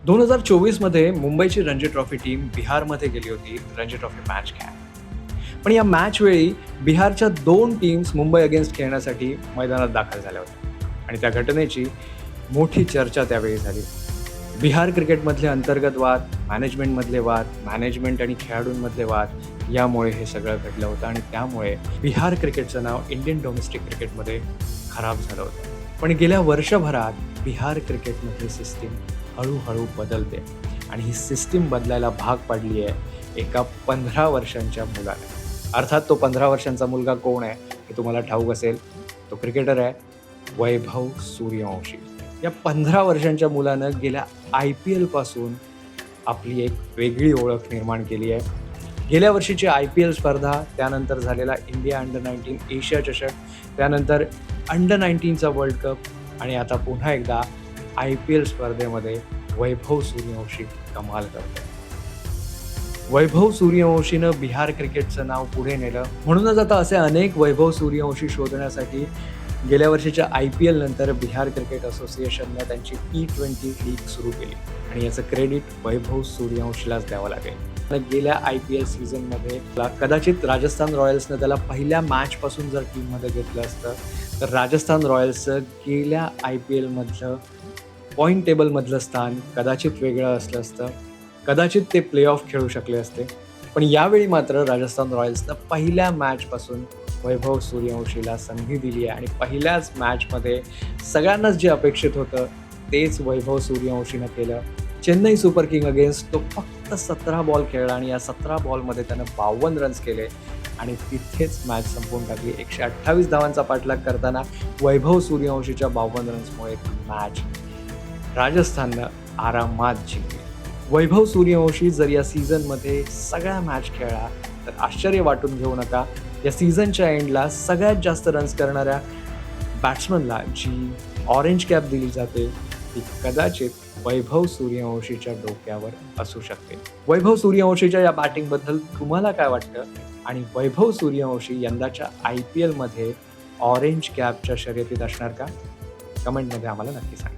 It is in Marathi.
2024 मध्ये मुंबईची रणजी ट्रॉफी टीम बिहारमध्ये गेली होती रणजी ट्रॉफी मॅच खेळायला. पण या मॅच वेळी बिहारच्या 2 टीम्स मुंबई अगेन्स्ट खेळण्यासाठी मैदानात दाखल झाल्या होत्या आणि त्या घटनेची मोठी चर्चा त्यावेळी झाली. बिहार क्रिकेटमधले अंतर्गत वाद, मॅनेजमेंटमधले वाद, मॅनेजमेंट आणि खेळाडूंमधले वाद, यामुळे हे सगळं घडलं होतं आणि त्यामुळे बिहार क्रिकेटचं नाव इंडियन डोमेस्टिक क्रिकेटमध्ये खराब झालं होतं. पण गेल्या वर्षभरात बिहार क्रिकेटमधली सिस्टीम हळूहळू बदलते आणि ही सिस्टीम बदलायला भाग पाडली आहे एका 15 वर्षांच्या मुलाने. अर्थात तो 15 वर्षांचा मुलगा कोण आहे हे तुम्हाला ठाऊक असेल. तो क्रिकेटर आहे वैभव सूर्यवंशी. या 15 वर्षांच्या मुलानं गेल्या IPL पासून आपली एक वेगळी ओळख निर्माण केली आहे. गेल्या वर्षीची IPL स्पर्धा, त्यानंतर झालेला इंडिया अंडर-19 एशिया चषक, त्यानंतर अंडर-19चा वर्ल्ड कप आणि आता पुन्हा एकदा IPL स्पर्धेमध्ये वैभव सूर्यवंशी कमाल करतोय. वैभव सूर्यवंशीनं बिहार क्रिकेटचं नाव पुढे नेलं. म्हणूनच आता असे अनेक वैभव सूर्यवंशी शोधण्यासाठी गेल्या वर्षीच्या IPL नंतर बिहार क्रिकेट असोसिएशनने त्यांची T20 लीग सुरू केली आणि याचं क्रेडिट वैभव सूर्यवंशीलाच द्यावं लागेल. गेल्या IPL सीझनमध्ये कदाचित राजस्थान रॉयल्सनं त्याला पहिल्या मॅचपासून जर टीममध्ये घेतलं असतं तर राजस्थान रॉयल्सचं गेल्या IPL मधलं पॉईंट टेबलमधलं स्थान कदाचित वेगळं असलं असतं. कदाचित ते प्ले ऑफ खेळू शकले असते. पण यावेळी मात्र राजस्थान रॉयल्सनं पहिल्या मॅचपासून वैभव सूर्यवंशीला संधी दिली आहे आणि पहिल्याच मॅचमध्ये सगळ्यांनाच जे अपेक्षित होतं तेच वैभव सूर्यवंशीनं केलं. चेन्नई सुपर किंग अगेन्स्ट तो फक्त 17 बॉल खेळला आणि या 17 बॉलमध्ये त्यानं 52 रन्स केले आणि तिथेच मॅच संपवून टाकली. 128 धावांचा पाठलाग करताना वैभव सूर्यवंशीच्या 52 रन्समुळे मॅच राजस्थाननं आरामात जिंकली. वैभव सूर्यवंशी जर या सीझनमध्ये सगळ्या मॅच खेळला तर आश्चर्य वाटून घेऊ नका. या सीझनच्या एंडला सगळ्यात जास्त रन्स करणाऱ्या बॅट्समनला जी ऑरेंज कॅप दिली जाते ती कदाचित वैभव सूर्यवंशीच्या डोक्यावर असू शकते. वैभव सूर्यवंशीच्या या बॅटिंगबद्दल तुम्हाला काय वाटतं आणि वैभव सूर्यवंशी यंदाच्या IPL मध्ये ऑरेंज कॅपच्या शर्यतीत असणार का? कमेंटमध्ये आम्हाला नक्की सांगा.